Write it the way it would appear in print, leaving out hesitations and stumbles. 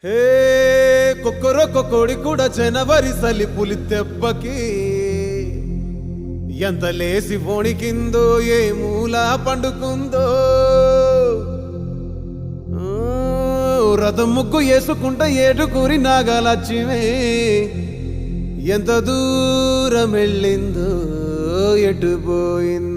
హే కొక్కరొక్క కోడి కూడా జనవరి సలి పులి దెబ్బకి ఎంత లేసి వణికిందో ఏ మూల పండుకుందో రథం ముగ్గు వేసుకుంట ఏడుకూరి నాగలక్ష్మి ఎంత దూరం వెళ్ళిందో ఎటు పోయిందో